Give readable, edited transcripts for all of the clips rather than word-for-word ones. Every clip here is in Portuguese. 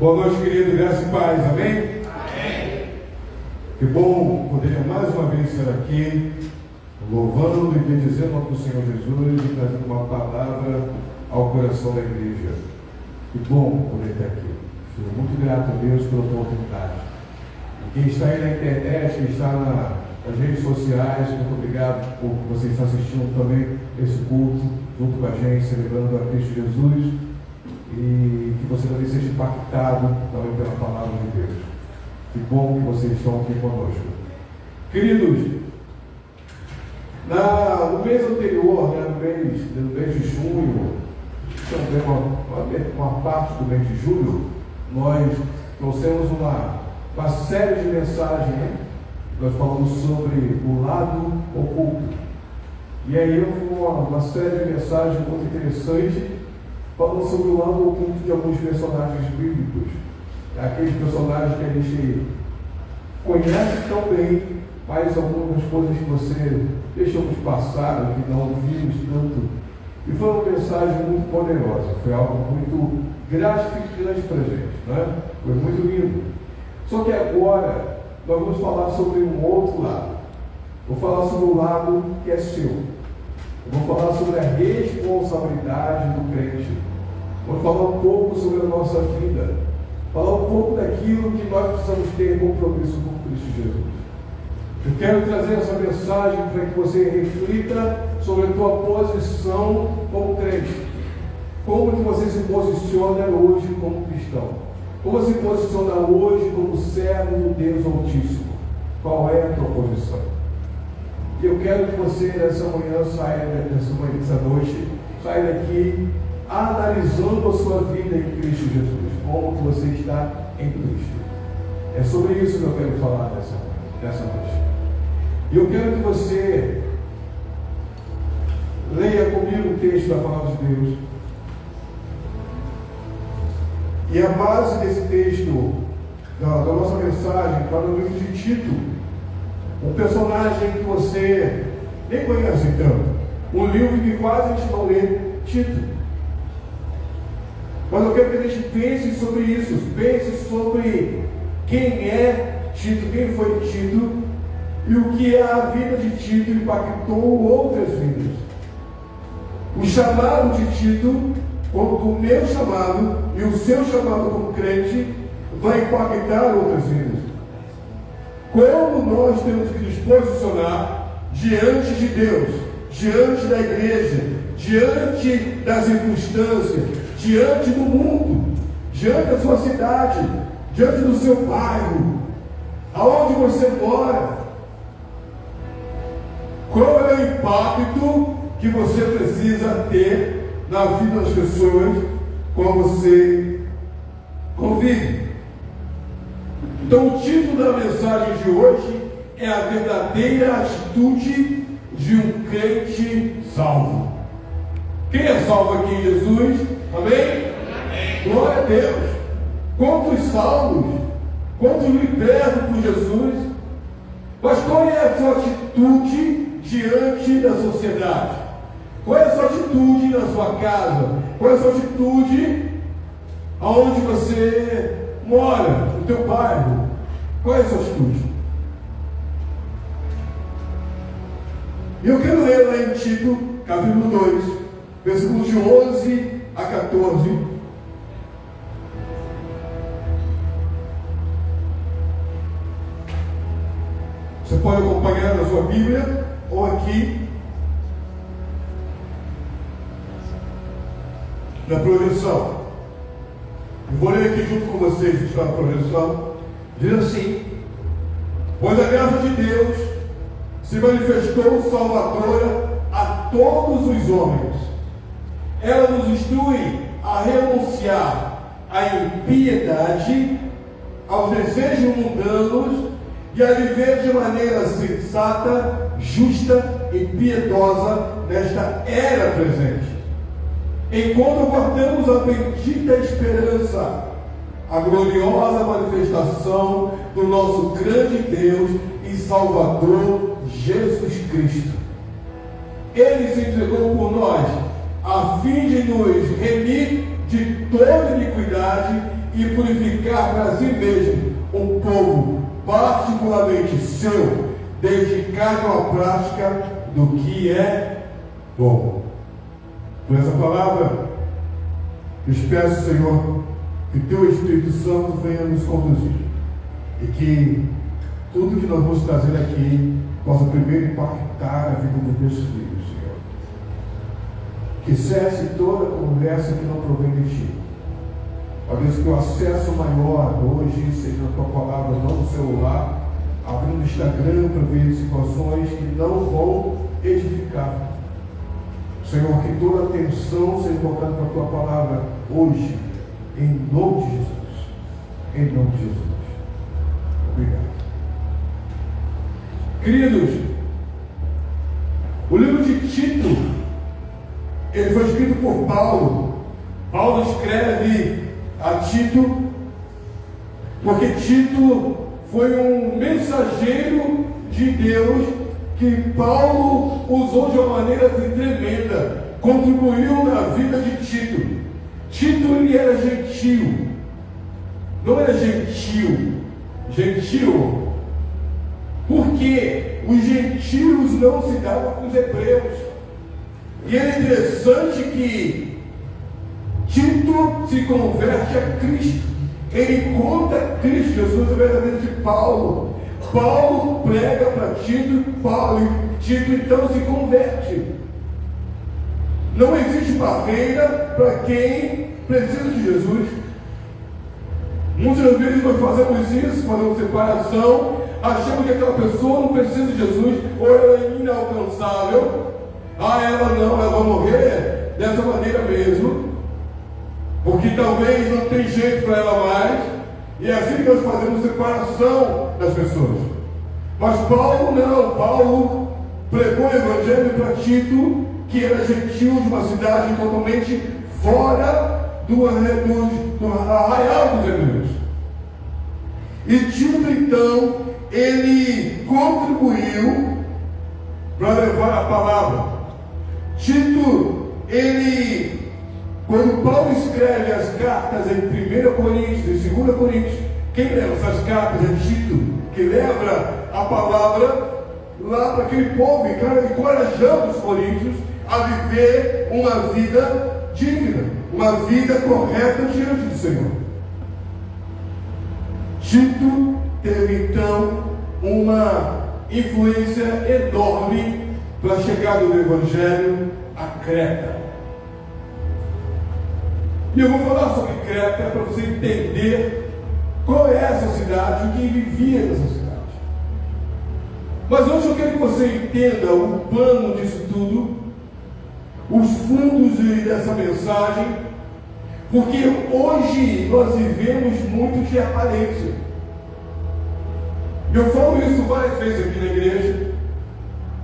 Boa noite, querido, graça e paz, amém? Amém. Que bom poder mais uma vez estar aqui, louvando e bendizendo ao Senhor Jesus e trazendo uma palavra ao coração da igreja. Que bom poder estar aqui. Estou muito grato a Deus pela oportunidade. Quem está aí na internet, quem está nas redes sociais, muito obrigado por você estar assistindo também esse culto junto com a gente, celebrando a Cristo Jesus. E que você também seja impactado também pela palavra de Deus. Que bom que vocês estão aqui conosco. Queridos, no mês anterior, no mês de junho, também uma parte do mês de julho, nós trouxemos uma série de mensagens, né? Nós falamos sobre o lado oculto. E aí eu fui uma série de mensagens muito interessantes, falando sobre o lado oculto de alguns personagens bíblicos, aqueles personagens que a gente conhece tão bem, mas algumas coisas que você deixamos passar, que não vimos tanto. E foi uma mensagem muito poderosa, foi algo muito gratificante para a gente, né? Foi muito lindo. Só que agora nós vamos falar sobre um outro lado. Vou falar sobre o lado que é seu. Eu vou falar sobre a responsabilidade do crente. Vou falar um pouco sobre a nossa vida. Falar um pouco daquilo que nós precisamos ter em compromisso com Cristo Jesus. Eu quero trazer essa mensagem para que você reflita sobre a tua posição como crente. Como que você se posiciona hoje como cristão? Como se posiciona hoje como servo do Deus Altíssimo? Qual é a tua posição? E eu quero que você nessa manhã nessa noite, saia daqui analisando a sua vida em Cristo Jesus. Como que você está em Cristo. É sobre isso que eu quero falar nessa noite. E eu quero que você leia comigo o texto da palavra de Deus. E a base desse texto, da nossa mensagem, está no livro de Tito. Um personagem que você nem conhece tanto. Um livro que quase a gente não lê, Tito. Mas eu quero que a gente pense sobre isso. Pense sobre quem é Tito, quem foi Tito e o que a vida de Tito impactou outras vidas. O chamado de Tito, como o meu chamado e o seu chamado como crente, vai impactar outras vidas. Como nós temos que nos posicionar diante de Deus, diante da igreja, diante das circunstâncias, diante do mundo, diante da sua cidade, diante do seu bairro, aonde você mora. Qual é o impacto que você precisa ter na vida das pessoas com você convive? Então o título da mensagem de hoje é a verdadeira atitude de um crente salvo. Quem é salvo aqui em Jesus? Amém? Amém. Glória a Deus. Quantos salvos, quantos libertos por Jesus. Mas qual é a sua atitude diante da sociedade? Qual é a sua atitude na sua casa? Qual é a sua atitude aonde você mora, no teu bairro? Qual é a sua atitude? E eu quero ler lá em Tito, capítulo 2, versículos de 11 a 14. Você pode acompanhar na sua Bíblia ou aqui na projeção. Eu vou ler aqui junto com vocês que está na projeção. Diz assim: pois a graça de Deus se manifestou salvadora a todos os homens. Ela nos instrui a renunciar à impiedade, aos desejos mundanos e a viver de maneira sensata, justa e piedosa nesta era presente. Enquanto guardamos a bendita esperança, a gloriosa manifestação do nosso grande Deus e Salvador Jesus Cristo. Ele se entregou por nós, a fim de nos remir de toda iniquidade e purificar para si mesmo um povo particularmente seu, dedicado à prática do que é bom. Por essa palavra, eu peço, Senhor, que Teu Espírito Santo venha nos conduzir e que tudo que nós vamos trazer aqui possa primeiro impactar a vida dos Teus filhos, Senhor. Que cesse toda conversa que não provém de Ti. Ó Deus, que o acesso maior hoje seja na Tua palavra, não no celular, abrindo o Instagram para ver situações que não vão edificar. Senhor, que toda atenção seja voltada para a Tua palavra hoje, em nome de Jesus. Em nome de Jesus. Obrigado. Queridos, o livro de Tito, ele foi escrito por Paulo. Paulo escreve a Tito, porque Tito foi um mensageiro de Deus que Paulo usou de uma maneira tremenda, contribuiu na vida de Tito. Tito, ele era gentio, não era gentil, gentil, porque os gentios não se davam com os hebreus. E é interessante que Tito se converte a Cristo. Ele conta Cristo Jesus através da vida de Paulo. Paulo prega para Tito, Tito então se converte. Não existe barreira para quem precisa de Jesus. Muitas vezes nós fazemos isso, fazemos separação, achamos que aquela pessoa não precisa de Jesus, ou ela é inalcançável. Ela não, ela vai morrer dessa maneira mesmo, porque talvez não tem jeito para ela mais, e é assim que nós fazemos separação das pessoas. Mas Paulo não, Paulo pregou o evangelho para Tito, que era gentil de uma cidade totalmente fora do arraial dos hebreus. E Tito então, ele contribuiu para levar a palavra. Tito, ele, quando Paulo escreve as cartas em 1 Coríntios e 2 Coríntios, quem leva essas cartas é Tito, que leva a palavra lá para aquele povo, encorajando os coríntios a viver uma vida digna, uma vida correta diante do Senhor. Tito teve então uma influência enorme para a chegada do Evangelho a Creta. E eu vou falar sobre Creta para você entender qual é essa cidade e quem vivia nessa cidade. Mas hoje eu quero que você entenda o plano disso tudo, os fundos dessa mensagem, porque hoje nós vivemos muito de aparência. Eu falo isso várias vezes aqui na igreja.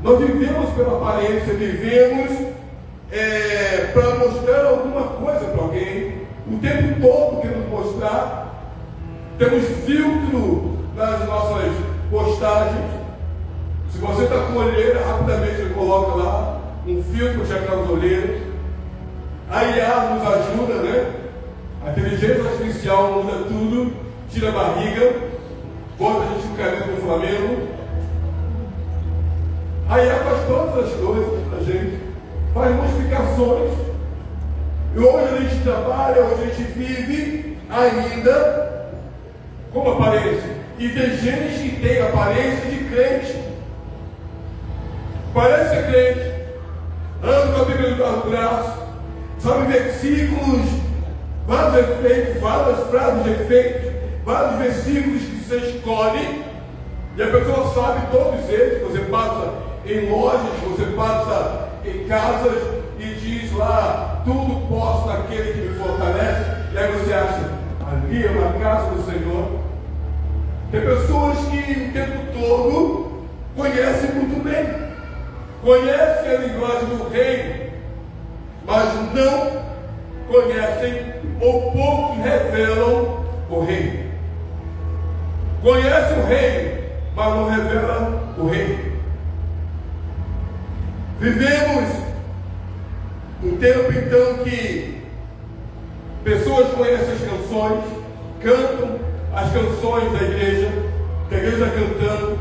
Nós vivemos pela aparência, vivemos para mostrar alguma coisa para alguém, o tempo todo queremos mostrar. Temos filtro nas nossas postagens. Se você está com olheira, rapidamente você coloca lá um filtro para checar os olheiros. A IA nos ajuda, né? A inteligência artificial muda tudo, tira a barriga, bota a gente no caminho do Flamengo. A IA faz todas as coisas para a gente, faz modificações. E hoje a gente trabalha, hoje a gente vive ainda com aparência. E tem gente que tem aparência de crente. Parece ser crente, anda com a Bíblia no braço, sabe versículos, vários efeitos, várias frases de efeito, vários versículos que você escolhe, e a pessoa sabe todos eles. Você passa em lojas, você passa em casas e diz lá, tudo posso naquele que me fortalece, e aí você acha, ali é uma casa do Senhor. Tem pessoas que o tempo todo conhecem muito bem, conhecem a linguagem do reino, mas não conhecem ou pouco revelam o reino. Conhecem o reino, mas não revelam o reino. Vivemos um tempo então que pessoas conhecem as canções, cantam as canções da igreja, que a igreja está cantando,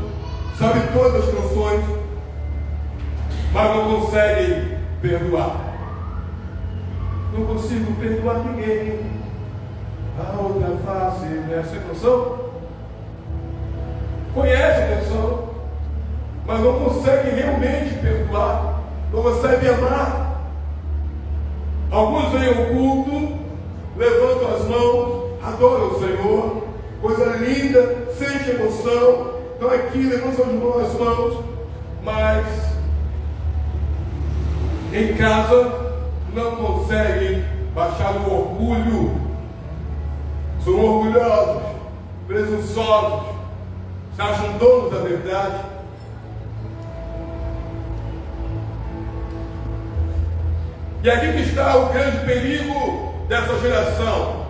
sabe todas as canções, mas não conseguem perdoar. Não consigo perdoar ninguém. A outra face, essa canção? Conhece a canção, mas não consegue realmente perdoar, não consegue amar. Alguns vêm ao culto, levantam as mãos, adoram o Senhor, coisa linda, sente emoção, estão aqui, levantam as mãos, mas em casa não conseguem baixar o orgulho, são orgulhosos, presunçosos, se acham donos da verdade. E aqui que está o grande perigo dessa geração: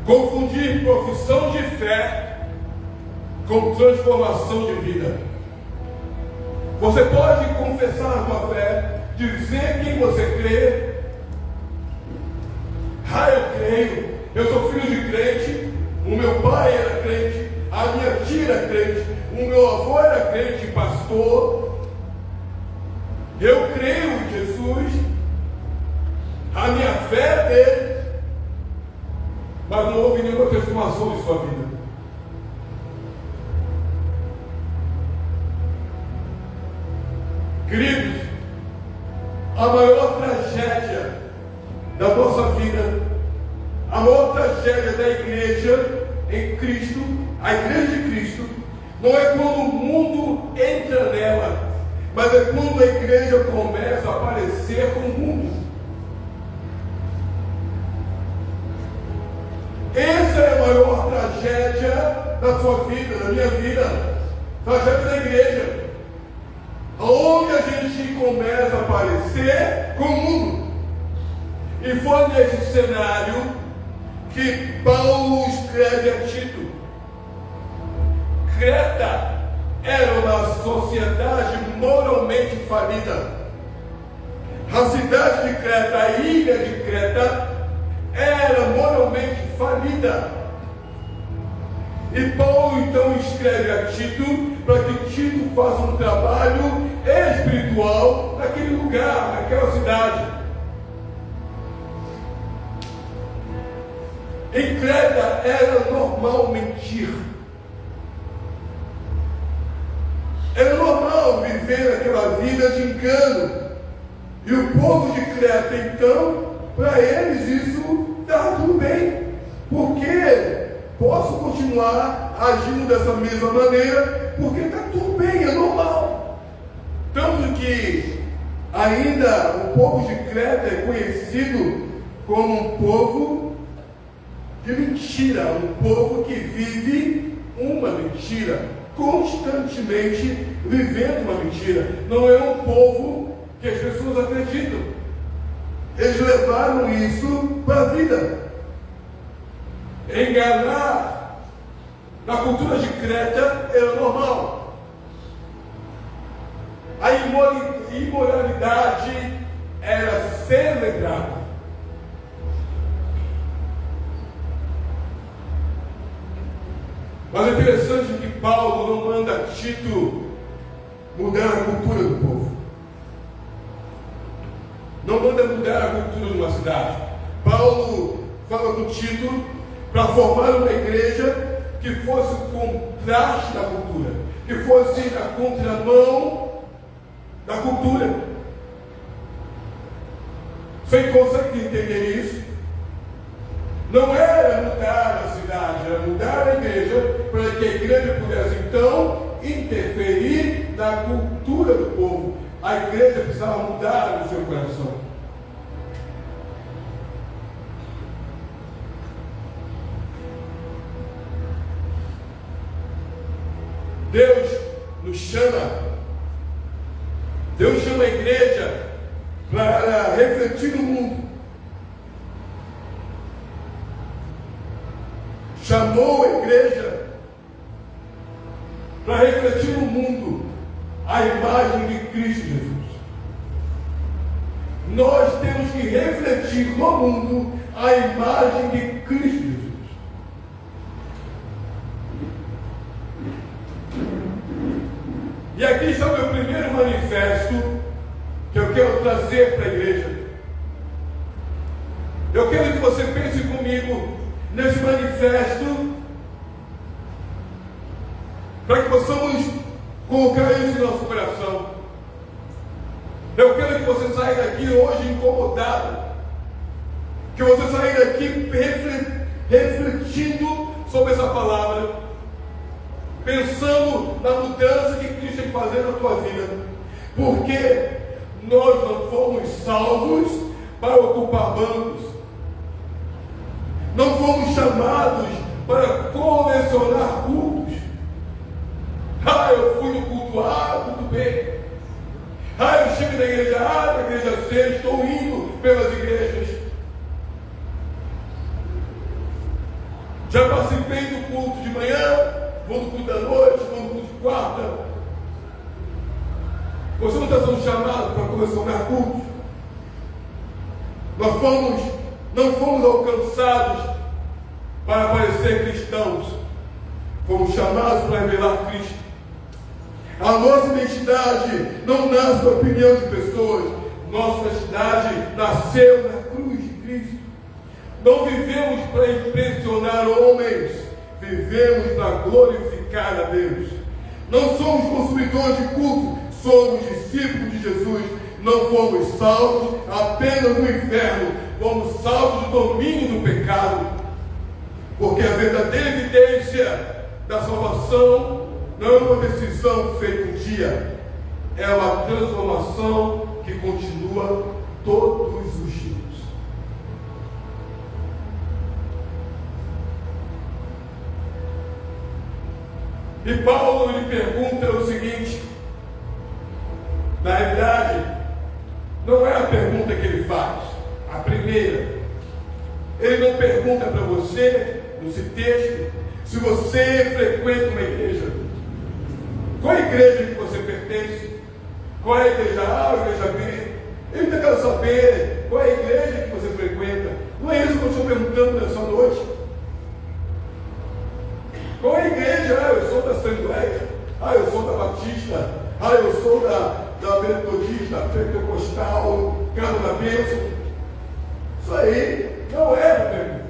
confundir profissão de fé com transformação de vida. Você pode confessar a sua fé, dizer quem você crê. Eu creio, eu sou filho de crente, o meu pai era crente, a minha tia era crente, o meu avô era crente, pastor. Eu creio em Jesus, a minha fé é dele, mas não houve nenhuma transformação em sua vida. Queridos, a maior tragédia da nossa vida, a maior tragédia da igreja em Cristo, a igreja de Cristo, não é quando o mundo entra nela, mas é quando a igreja começa a aparecer com o mundo. Essa é a maior tragédia da sua vida, da minha vida, tragédia da igreja, onde a gente começa a aparecer com o mundo. E foi nesse cenário que Paulo escreve a Tito. Creta era uma sociedade moralmente falida. A cidade de Creta, a ilha de Creta, era moralmente falida. E Paulo então escreve a Tito para que Tito faça um trabalho espiritual naquele lugar, naquela cidade. Em Creta era normal mentir. Era normal viver aquela vida de engano. E o povo de Creta, então, para eles isso está tudo bem. Porque posso continuar agindo dessa mesma maneira, porque está tudo bem, é normal. Tanto que ainda o povo de Creta é conhecido como um povo de mentira, um povo que vive uma mentira, constantemente vivendo uma mentira. Não é um povo que as pessoas acreditam. Eles levaram isso para a vida. Enganar na cultura de Creta era normal. A imoralidade era celebrada. Mas é interessante que Paulo não manda Tito mudar a cultura do povo. Não manda mudar a cultura de uma cidade. Paulo fala com Tito para formar uma igreja que fosse o contraste da cultura, que fosse a contramão da cultura. Você consegue entender isso? Não era mudar a cidade, era mudar a igreja, para que a igreja pudesse então interferir na cultura do povo. A igreja precisava mudar o seu coração. Deus nos chama, Deus chama a igreja para refletir no mundo. Chamou a igreja para refletir no mundo a imagem de Cristo Jesus. Nós temos que refletir no mundo a imagem de Cristo Jesus. E aqui está o meu primeiro manifesto que eu quero trazer para a igreja. Eu quero que você pense comigo nesse manifesto, para que possamos colocar isso no nosso coração. Eu quero que você saia daqui hoje incomodado, que você saia daqui refletindo sobre essa palavra, pensando na mudança que Cristo tem que fazer na tua vida, porque nós não fomos salvos para ocupar bancos, não fomos chamados para colecionar cultos. Eu fui no culto A, tudo bem. Eu estive na igreja A, na igreja C, estou indo pelas igrejas. Já participei do culto de manhã, vou no culto da noite, vou no culto de quarta. Você não está sendo chamado para colecionar cultos? Não fomos alcançados para parecer cristãos, fomos chamados para revelar Cristo. A nossa identidade não nasce da opinião de pessoas, nossa identidade nasceu na cruz de Cristo. Não vivemos para impressionar homens, vivemos para glorificar a Deus. Não somos consumidores de culto, somos discípulos de Jesus. Não fomos salvos apenas do inferno, fomos salvos do domínio do pecado. Porque a verdadeira evidência da salvação não é uma decisão feita um dia, é uma transformação que continua todos os dias. E Paulo lhe pergunta o seguinte, na realidade, não é a pergunta que ele faz, a primeira. Ele não pergunta para você, nesse texto, se você frequenta uma igreja. Qual é a igreja que você pertence? Qual é a igreja A ou a igreja B? Ele não quer saber qual é a igreja que você frequenta. Não é isso que eu estou perguntando nessa noite. Qual é a igreja? Eu sou da Assembleia. Eu sou da Batista. Eu sou da Metodista, Pentecostal, Casa da Bênção. Isso aí não é a pergunta.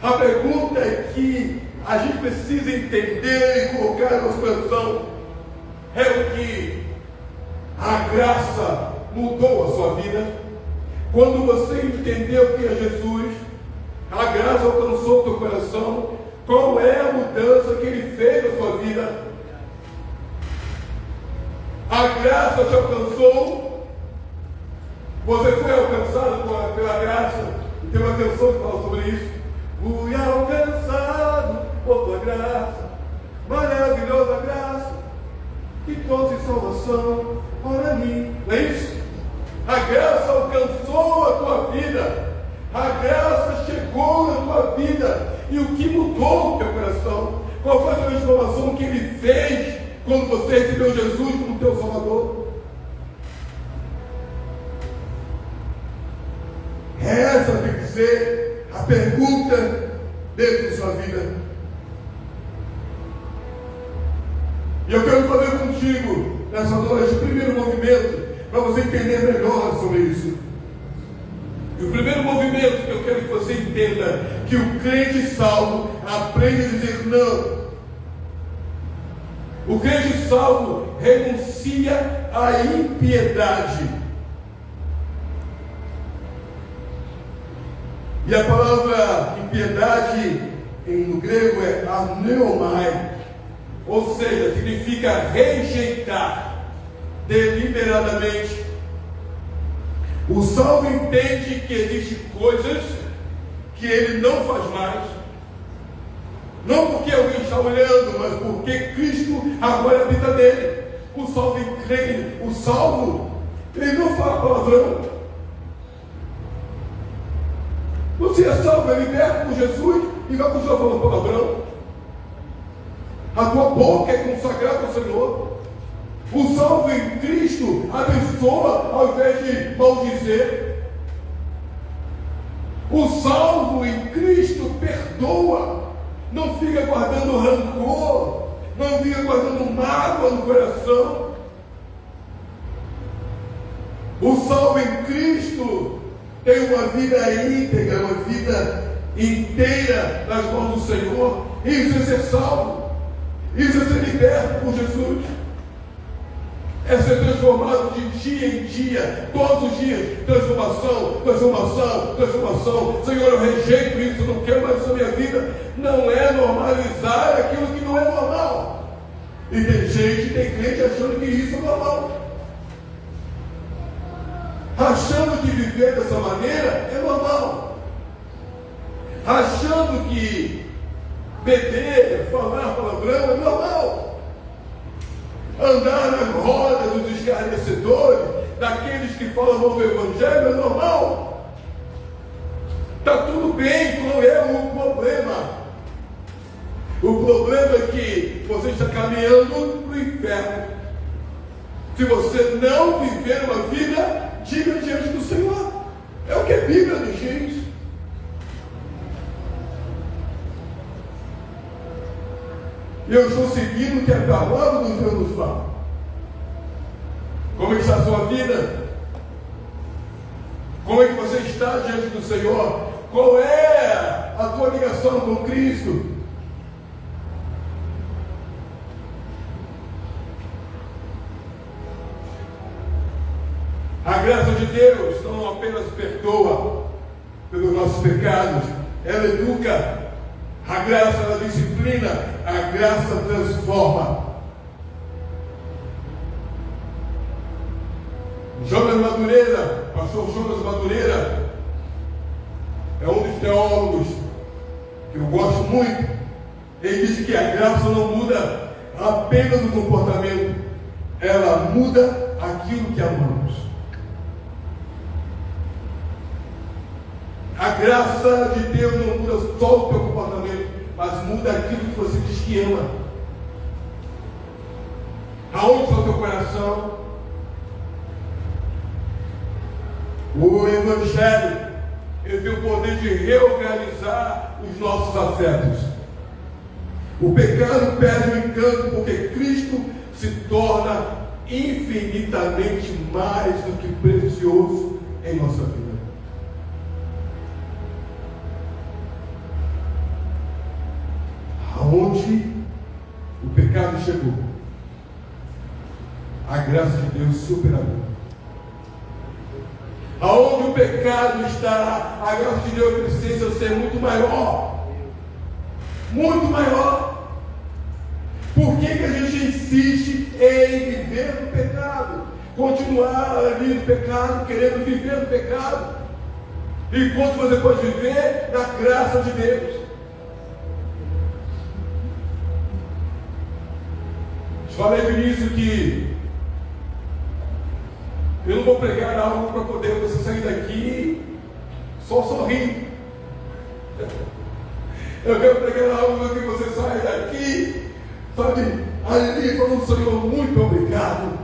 A pergunta é que a gente precisa entender e colocar na nossa coração é o que a graça mudou a sua vida. Quando você entendeu que é Jesus, a graça alcançou o teu coração. Qual é a mudança que Ele fez na sua vida? A graça te alcançou. Você foi alcançado pela graça. E tem uma canção que fala sobre isso. Fui alcançado por tua graça, maravilhosa graça, que trouxe salvação para mim. Não é isso? A graça alcançou a tua vida. A graça chegou na tua vida. E o que mudou o teu coração? Qual foi a transformação que Ele fez quando você recebeu Jesus como teu Salvador? Essa tem que ser a pergunta dentro da sua vida. E eu quero fazer contigo nessa noite o primeiro movimento para você entender melhor sobre isso. E o primeiro movimento que eu quero que você entenda, que o crente salvo aprende a dizer não. O crente salvo renuncia à impiedade. E a palavra impiedade no grego é aneomai, ou seja, significa rejeitar deliberadamente. O salvo entende que existem coisas que ele não faz mais, não porque alguém está olhando, mas porque Cristo agora habita nele. O salvo crê, o salvo, ele não fala palavrão. Você é salvo, é liberto por Jesus e vai continuar falando palavrão. A tua boca é consagrada ao Senhor. O salvo em Cristo abençoa ao invés de maldizer. O salvo em Cristo perdoa, não fica guardando rancor, não fica guardando mágoa no coração. O salvo em Cristo tem uma vida íntegra, uma vida inteira nas mãos do Senhor. Isso é ser salvo, isso é ser liberto por Jesus, é ser transformado de dia em dia, todos os dias. Transformação, transformação, transformação. Senhor, eu rejeito isso, eu não quero mais isso na minha vida. Não é normalizar aquilo que não é normal. E tem gente, tem crente achando que isso é normal, achando que viver dessa maneira é normal, achando que beber, falar palavrão é normal, andar na roda dos escarnecedores, daqueles que falam novo evangelho é normal. Está tudo bem, qual é o problema? O problema é que você está caminhando para o inferno se você não viver uma vida digna diante do Senhor. É o que a Bíblia nos diz. Eu estou seguindo o que a palavra dos Deus nos fala. Como está a sua vida? Como é que você está diante do Senhor? Qual é a tua ligação com Cristo? A graça de Deus não apenas perdoa pelos nossos pecados, ela educa. A graça, ela disciplina. A graça transforma. Jonas Madureira, pastor Jonas Madureira, é um dos teólogos que eu gosto muito. Ele disse que a graça não muda apenas o comportamento, ela muda aquilo que amamos. A graça de Deus não muda só o teu comportamento, mas muda aquilo que você diz que ama. Aonde está o teu coração? O Evangelho, ele tem o poder de reorganizar os nossos afetos. O pecado perde o encanto porque Cristo se torna infinitamente mais do que precioso em nossa vida. Aonde o pecado chegou, a graça de Deus superou. Aonde o pecado está, a graça de Deus precisa ser muito maior. Muito maior. Por que a gente insiste em viver no pecado? Continuar ali no pecado, querendo viver no pecado, enquanto você pode viver na graça de Deus. Falei no início que eu não vou pregar algo para poder você sair daqui só sorrindo. Eu quero pregar algo para que você saia daqui, sabe, ali falando: Senhor, muito obrigado,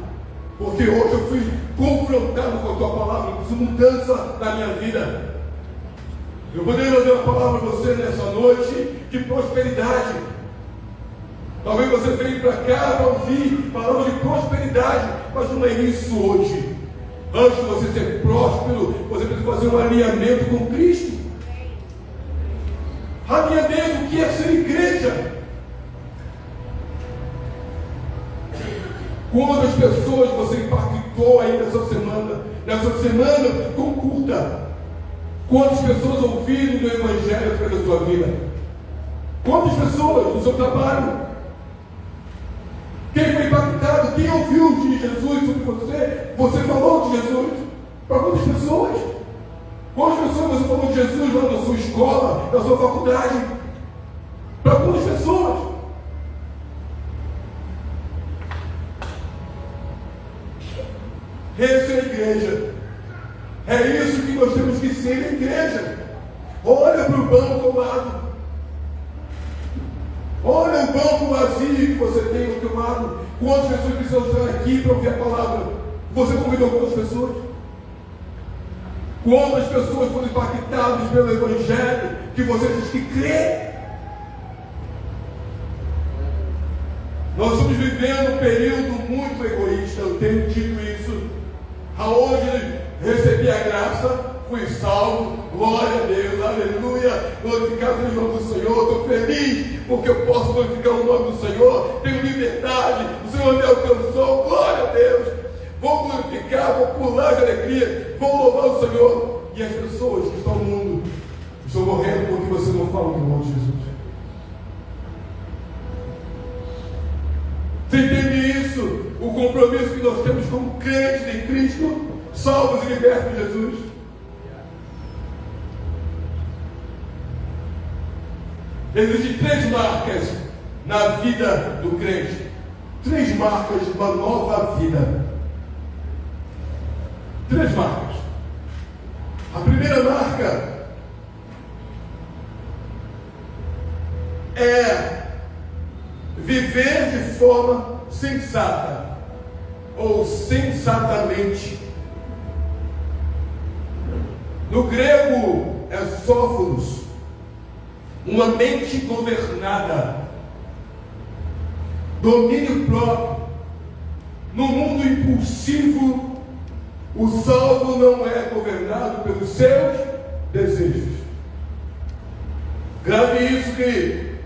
porque hoje eu fui confrontado com a tua palavra, com mudança na minha vida. Eu poderia fazer uma palavra para você nessa noite de prosperidade. Talvez você veio para cá para ouvir palavras de prosperidade, mas não é isso hoje. Antes de você ser próspero, você precisa fazer um alinhamento com Cristo. Alinhamento, o que é ser igreja? Quantas pessoas você impactou aí nessa semana? Nessa semana ficou curta. Quantas pessoas ouviram do Evangelho através da sua vida? Quantas pessoas no seu trabalho? Quem foi impactado? Quem ouviu de Jesus sobre você? Você falou de Jesus? Para quantas pessoas? Quantas pessoas você falou de Jesus lá na sua escola, na sua faculdade? Para quantas pessoas? Essa é a igreja. É isso que nós temos que ser a igreja. Olha para o banco ao lado. Olha o banco vazio que você tem ao teu lado. Quantas pessoas precisam estar aqui para ouvir a palavra? Você convidou quantas pessoas? Quantas pessoas foram impactadas pelo Evangelho que você diz que crê? Nós estamos vivendo um período muito egoísta, eu tenho dito isso. Aonde recebi a graça, fui salvo, glória a Deus, aleluia, glorificado seja o nome do Senhor, estou feliz porque eu posso glorificar o nome do Senhor, tenho liberdade, o Senhor me alcançou, glória a Deus, vou glorificar, vou pular de alegria, vou louvar o Senhor. E as pessoas que estão no mundo estão morrendo porque você não fala do nome de Jesus. Você entende isso? O compromisso que nós temos como crentes em Cristo, salvos e libertos de Jesus. Existem 3 marcas na vida do crente. 3 marcas de uma nova vida. 3 marcas. A primeira marca é viver de forma sensata ou sensatamente. No grego é sóforos, uma mente governada, domínio próprio. No mundo impulsivo, o salvo não é governado pelos seus desejos. Grave isso, querido.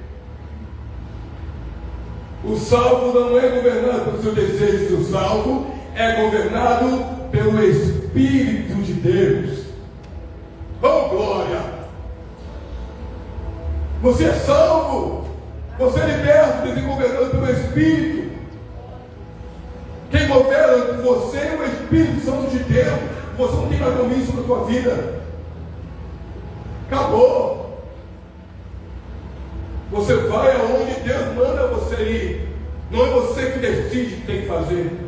O salvo não é governado pelos seus desejos, o salvo é governado pelo Espírito de Deus. Oh, glória! Você é salvo, você é liberto, governado pelo Espírito. Quem governa você é o Espírito Santo de Deus. Você não tem mais domínio sobre a tua vida. Acabou. Você vai aonde Deus manda você ir. Não é você que decide o que tem que fazer.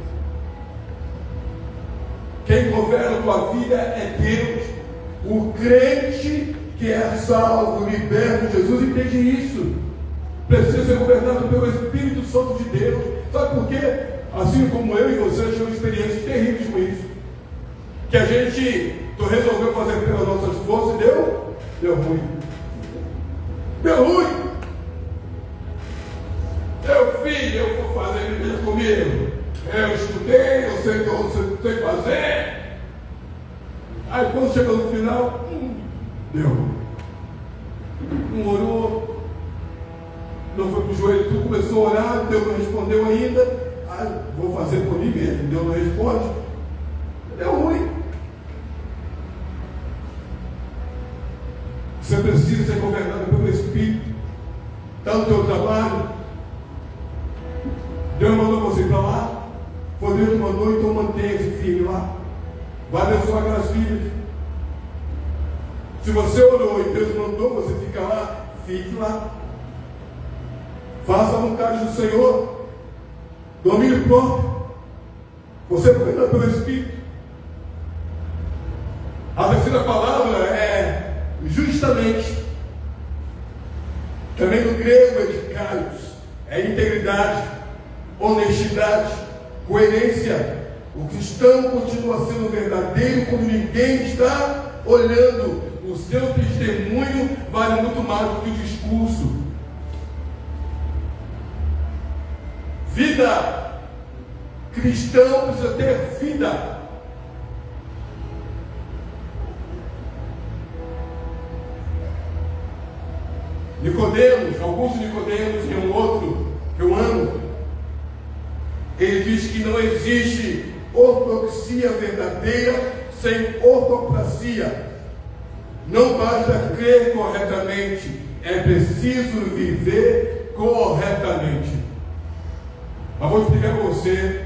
Quem governa a tua vida é Deus. O crente que é salvo, liberto de Jesus, entende isso. Precisa ser governado pelo Espírito Santo de Deus. Sabe por quê? Assim como eu e você tivemos experiências terríveis com isso. Que a gente resolveu fazer pelas nossas forças e deu ruim. Deu ruim. Eu vou fazer igreja comigo. Eu estudei, eu sei o que eu sei fazer. Aí quando chegou no final, deu. Não orou, não foi para o joelho, tudo começou a orar, Deus não respondeu ainda. Vou fazer por mim mesmo, Deus não responde. Deu ruim. Você precisa ser governado pelo Espírito. Está no teu trabalho. Deus mandou você ir para lá. Foi Deus que mandou, então mantenha-se firme lá. Vai abençoar aquelas filhas. Se você orou e Deus mandou você ficar lá, fique lá. Faça a vontade do Senhor. Domínio próprio. Você é governado pelo Espírito. A terceira palavra é justamente. Também no grego é dikaios. É integridade, honestidade, coerência. O cristão continua sendo verdadeiro quando ninguém está olhando. O seu testemunho vale muito mais do que o discurso. Vida. Cristão precisa ter vida. Nicodemos, Augusto Nicodemos, e um outro que eu amo, ele diz que não existe ortodoxia verdadeira sem ortopraxia. Não basta crer corretamente, é preciso viver corretamente. Mas vou explicar para você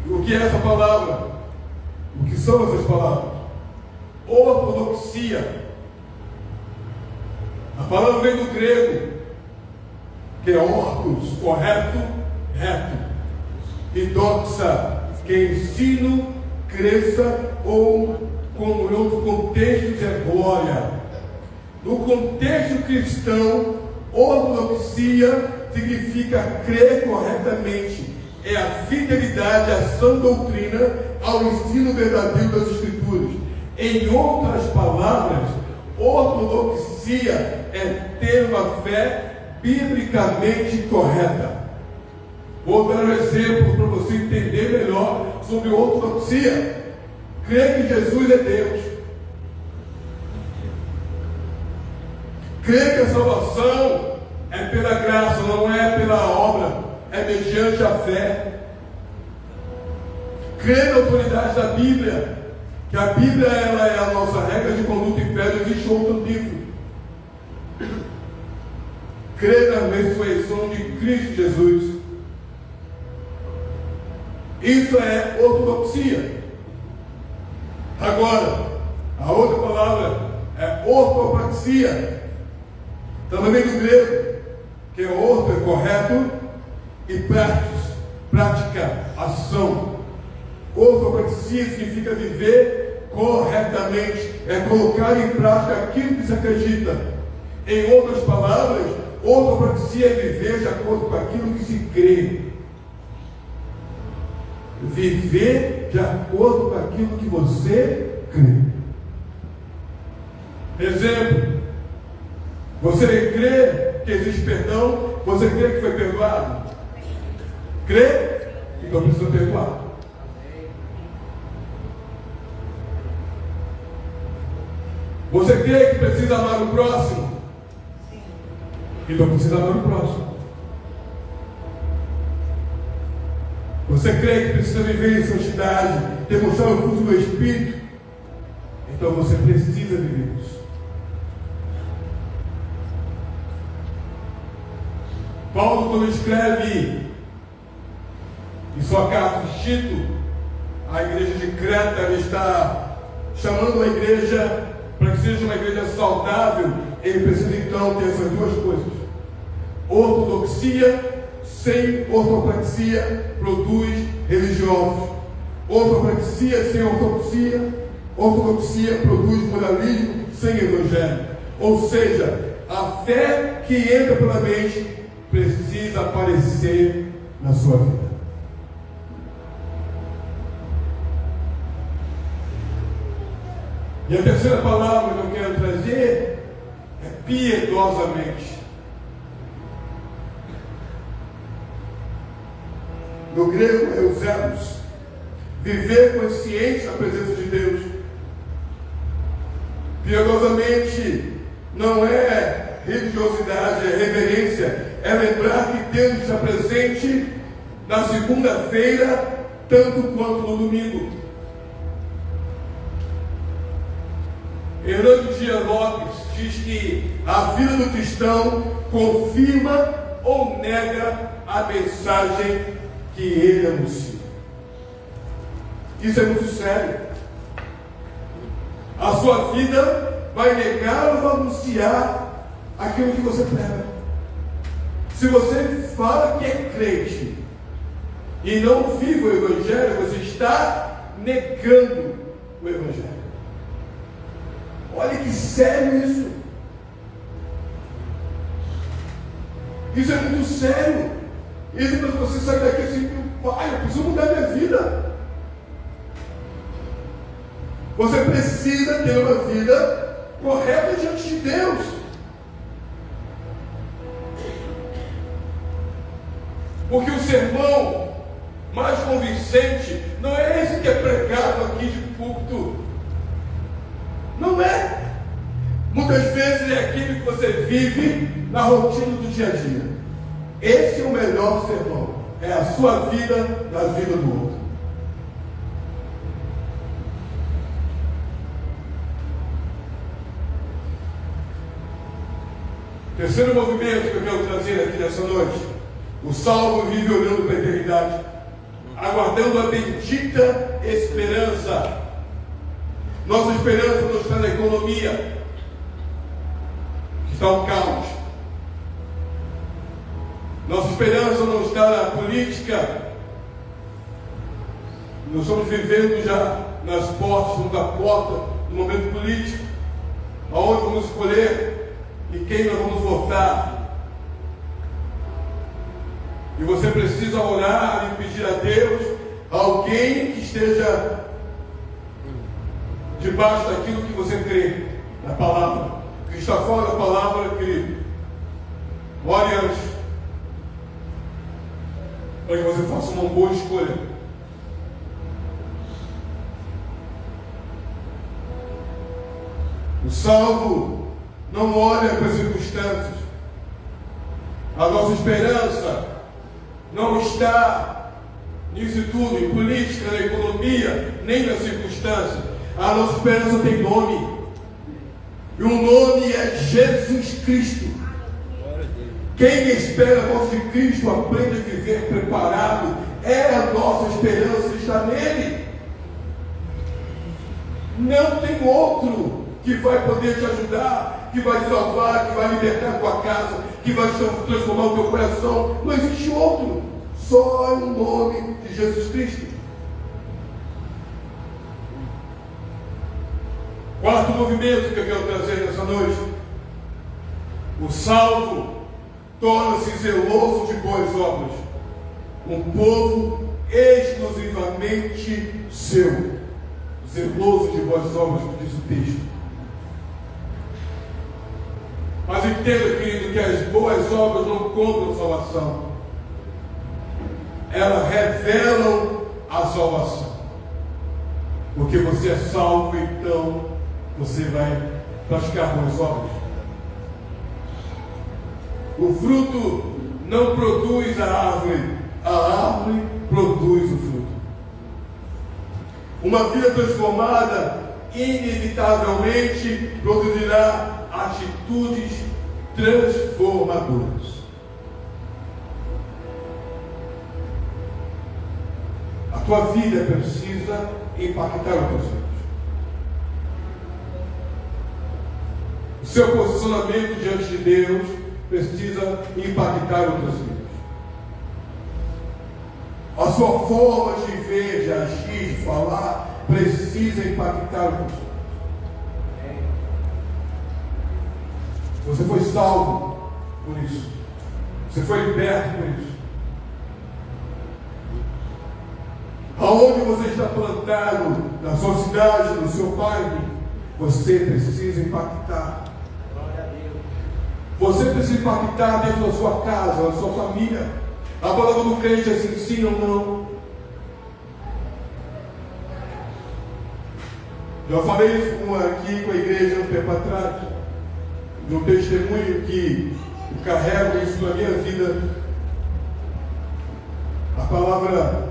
o que é essa palavra, o que são essas palavras. Ortodoxia. A palavra vem do grego, que é ortos, correto, reto. E doxa, que é ensino, crença ou, como em outros contextos, é glória. No contexto cristão, ortodoxia significa crer corretamente. É a fidelidade à sã doutrina, ao ensino verdadeiro das Escrituras. Em outras palavras, ortodoxia é ter uma fé biblicamente correta. Vou dar um exemplo para você entender melhor sobre ortodoxia. Crer que Jesus é Deus. Crer que a salvação é pela graça, não é pela obra, é mediante a fé. Crer na autoridade da Bíblia, que a Bíblia ela é a nossa regra de conduta e fé, não existe outro livro. Crer na ressurreição de Cristo Jesus. Isso é ortodoxia. Agora, a outra palavra é ortopraxia. Também vem do grego, que é orto, é correto, e prática, ação. Ortopraxia significa viver corretamente, é colocar em prática aquilo que se acredita. Em outras palavras, ortopraxia é viver de acordo com aquilo que se crê. Viver de acordo com aquilo que você crê. Exemplo: você crê que existe perdão? Você crê que foi perdoado? Crê? Então precisa perdoar. Você crê que precisa amar o próximo? Então precisa amar o próximo. Você crê que precisa viver em santidade, demonstrar o fruto do Espírito? Então você precisa viver isso. Paulo, quando escreve em sua carta de Tito, a igreja de Creta, ele está chamando a igreja para que seja uma igreja saudável. Ele precisa então ter essas duas coisas: ortodoxia. Sem ortopraxia produz religiosos. Ortopraxia sem ortodoxia. Ortodoxia produz moralismo sem evangelho. Ou seja, a fé que entra pela mente precisa aparecer na sua vida. E a terceira palavra que eu quero trazer é piedosamente. No grego é euselos, viver consciente da presença de Deus. Piedosamente não é religiosidade, é reverência, é lembrar que Deus está presente na segunda-feira, tanto quanto no domingo. Hernando Dias Lopes diz que a vida do cristão confirma ou nega a mensagem que ele anuncia. Isso é muito sério. A sua vida vai negar ou vai anunciar aquilo que você prega. Se você fala que é crente e não vive o Evangelho, você está negando o Evangelho. Olha que sério isso. Isso é muito sério. E depois você sai daqui assim, pai, eu preciso mudar minha vida. Você precisa ter uma vida correta diante de Deus. Porque o sermão mais convincente não é esse que é pregado aqui de púlpito. Não é. Muitas vezes é aquele que você vive na rotina do dia a dia. Esse é o melhor sermão. É a sua vida na vida do outro. Terceiro movimento que eu quero trazer aqui nessa noite: o salvo vive olhando para a eternidade, aguardando a bendita esperança. Nossa esperança não está na economia, que está um caos. Nossa esperança não está na política. Nós estamos vivendo já nas portas, da porta do momento político, aonde vamos escolher e quem nós vamos votar. E você precisa orar e pedir a Deus alguém que esteja debaixo daquilo que você crê na palavra. O que está fora da palavra, querido, ore antes, para que você faça uma boa escolha. O salvo não olha para as circunstâncias. A nossa esperança não está nisso tudo, em política, na economia, nem nas circunstâncias. A nossa esperança tem nome. E o nome é Jesus Cristo. Quem espera a voz de Cristo aprende a viver preparado. É a nossa esperança, está nele. Não tem outro que vai poder te ajudar, que vai te salvar, que vai libertar a tua casa, que vai transformar o teu coração. Não existe outro. Só o nome de Jesus Cristo. Quarto movimento que eu quero trazer nessa noite. O salvo torna-se zeloso de boas obras. Um povo exclusivamente seu. Zeloso de boas obras, como diz o texto. Mas entenda, querido, que as boas obras não compram salvação. Elas revelam a salvação. Porque você é salvo, então você vai praticar boas obras. O fruto não produz a árvore produz o fruto. Uma vida transformada inevitavelmente produzirá atitudes transformadoras. A tua vida precisa impactar outras vidas. O seu posicionamento diante de Deus precisa impactar outras vidas. A sua forma de ver, de agir, de falar, precisa impactar outras vidas. Você foi salvo por isso. Você foi liberto por isso. Aonde você está plantado, na sua cidade, no seu bairro, você precisa impactar. Você precisa impactar dentro da sua casa, da sua família. A palavra do crente é assim, sim ou não? Já falei isso aqui com a igreja um tempo atrás. De um testemunho que eu carrego isso na minha vida. A palavra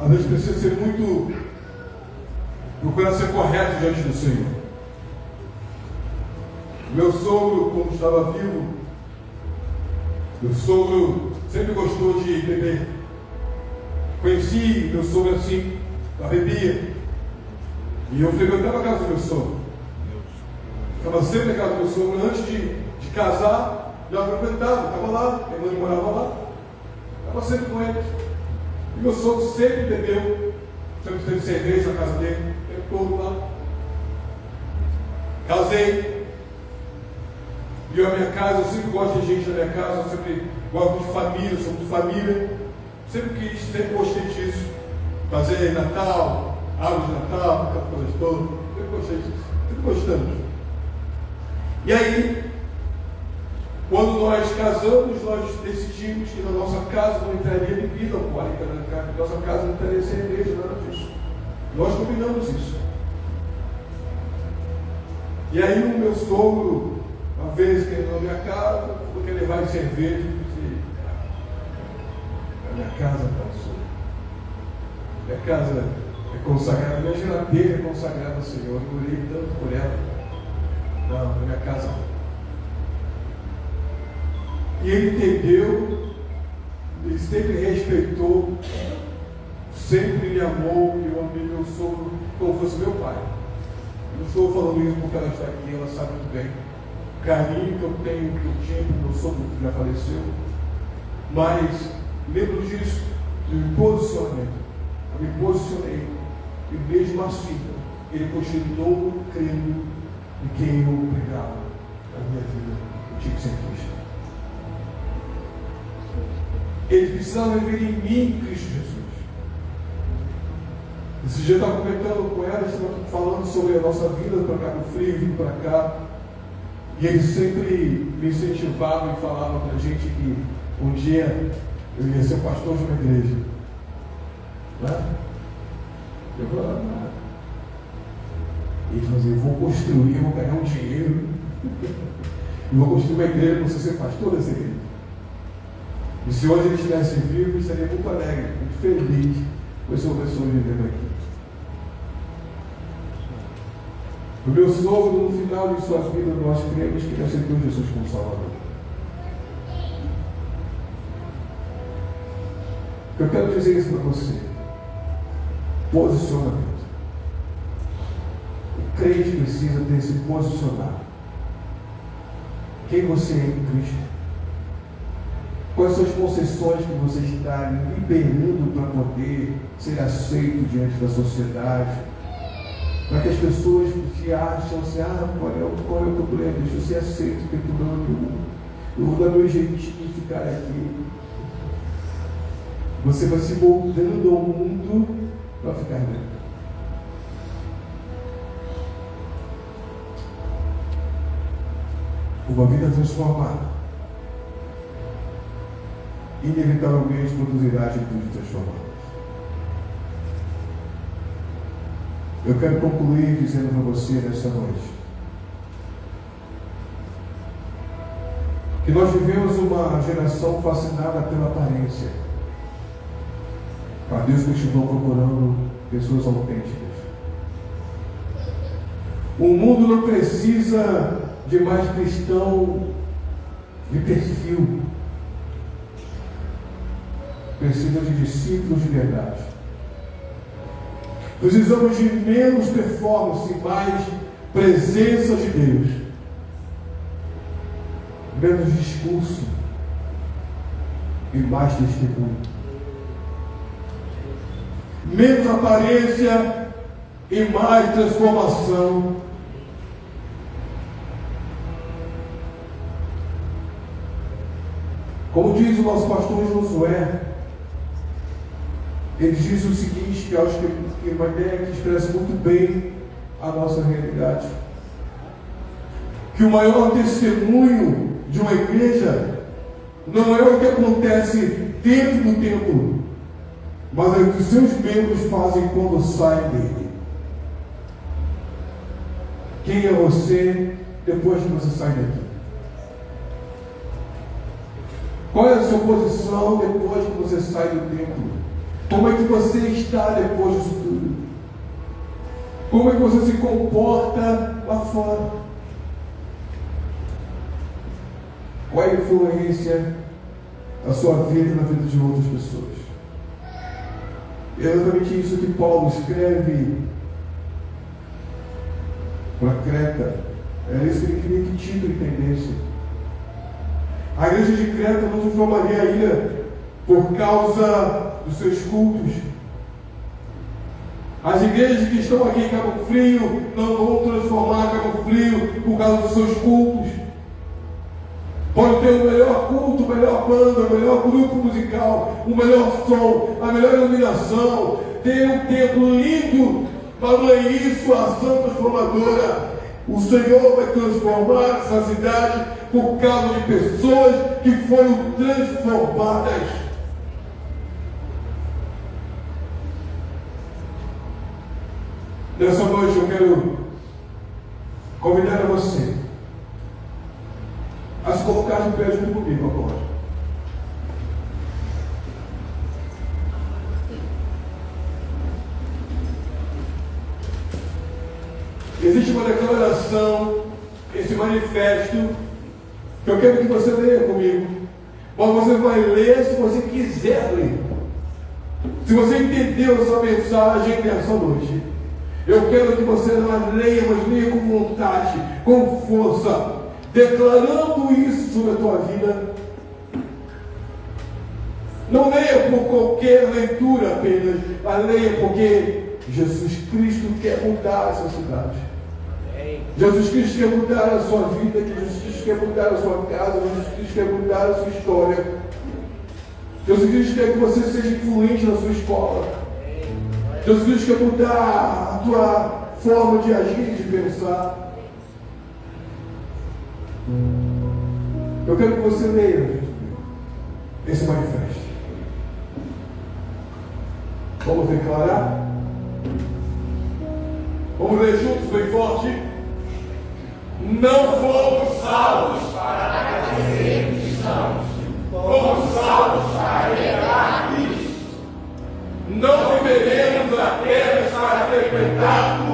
às vezes precisa ser muito, procurar ser correto diante do Senhor. Meu sogro, como estava vivo, meu sogro sempre gostou de beber. Conheci meu sogro assim, bebia. E eu frequentava a casa do meu sogro. Estava sempre na casa do meu sogro. Antes de casar, já frequentava, estava lá, minha mãe morava lá. Estava sempre com ele. E meu sogro sempre bebeu, sempre teve cerveja na casa dele, o tempo todo lá. Casei. E eu, a minha casa, eu sempre gosto de gente na minha casa, eu sempre gosto de família, sou de família. Sempre gostei disso. Fazer Natal, árvore de Natal, aquela coisa toda. Sempre gostei disso. Sempre gostamos. E aí, quando nós casamos, nós decidimos que na nossa casa não entraria bebida alcoólica, na nossa casa não entraria cerveja, nada disso. Nós combinamos isso. E aí o meu sogro, uma vez que entrou na minha casa, falou que ia levar cerveja, e disse, a minha casa passou. Minha casa é consagrada, minha geladeira é consagrada ao Senhor, eu orei tanto por ela. Não, minha casa não. E ele entendeu, ele sempre respeitou, sempre me amou, e eu amei meu sogro como fosse meu pai. Não estou falando isso porque ela está aqui, ela sabe muito bem o carinho que eu tenho, que eu tinha com meu sogro que já faleceu. Mas lembro disso, do posicionamento. Eu me posicionei, e mesmo assim, ele continuou crendo em quem eu pregava na minha vida. Eu tinha que ser Cristo. Eles precisavam ver em mim Cristo Jesus. Esse dia eu estava comentando com ela, estava falando sobre a nossa vida para Cabo Frio, vindo para cá. E ele sempre me incentivava e falava para a gente que um dia eu ia ser pastor de uma igreja. Né? Eu falava, ele fazia, eu vou construir, eu vou ganhar um dinheiro, e vou construir uma igreja para você ser pastor dessa igreja. E se hoje ele estivesse vivo, eu estaria muito alegre, muito feliz com essa pessoa vivendo aqui. O meu sogro, no final de sua vida, nós cremos que ele aceitou Jesus como Salvador. Eu quero dizer isso para você. Posicionamento. O crente precisa ter se posicionar. Quem você é em Cristo? Quais são as concessões que você está liberando para poder ser aceito diante da sociedade? Para que as pessoas te acham assim, qual é o problema? Deixa eu ser aceito, porque eu vou dar meu jeitinho de ficar aqui. Você vai se moldando ao mundo para ficar bem. Uma vida transformada inevitavelmente produzirá atitudes transformadas. Eu quero concluir dizendo para você nessa noite que nós vivemos uma geração fascinada pela aparência. A Deus continua procurando pessoas autênticas. O mundo não precisa de mais cristão de perfil. Precisa de discípulos de verdade. Precisamos de menos performance e mais presença de Deus. Menos discurso e mais testemunho. Menos aparência e mais transformação. Como diz o nosso pastor Josué, ele diz o seguinte, que eu acho que é uma ideia que expressa muito bem a nossa realidade. Que o maior testemunho de uma igreja não é o que acontece dentro do templo, mas é o que os seus membros fazem quando saem dele. Quem é você depois que você sai daqui? Qual é a sua posição depois que você sai do templo? Como é que você está depois disso tudo? Como é que você se comporta lá fora? Qual é a influência da sua vida na vida de outras pessoas? É exatamente isso que Paulo escreve para Creta. Era isso que ele queria que Tito entendesse. A igreja de Creta não se formaria ainda por causa dos seus cultos. As igrejas que estão aqui em Cabo Frio não vão transformar Cabo Frio por causa dos seus cultos. Pode ter o melhor culto, a melhor banda, o melhor grupo musical, o melhor som, a melhor iluminação, ter um templo lindo, mas não é isso a ação transformadora. O Senhor vai transformar essa cidade por causa de pessoas que foram transformadas. Nessa noite eu quero convidar a você a se colocar de pé junto comigo agora. Existe uma declaração, esse manifesto, que eu quero que você leia comigo. Mas você vai ler se você quiser ler. Se você entendeu essa mensagem nessa noite, eu quero que você não leia, mas leia com vontade, com força, declarando isso sobre a tua vida. Não leia por qualquer leitura apenas, mas leia porque Jesus Cristo quer mudar essa cidade. Jesus Cristo quer mudar a sua vida, Jesus Cristo quer mudar a sua casa, Jesus Cristo quer mudar a sua história. Jesus Cristo quer que você seja influente na sua escola. Jesus Cristo quer mudar a tua forma de agir e de pensar. Eu quero que você leia esse manifesto. Vamos declarar? Vamos ler juntos, bem forte. Não fomos salvos para sermos cristãos. Fomos salvos para herdar Cristo. Não viveremos apenas para frequentar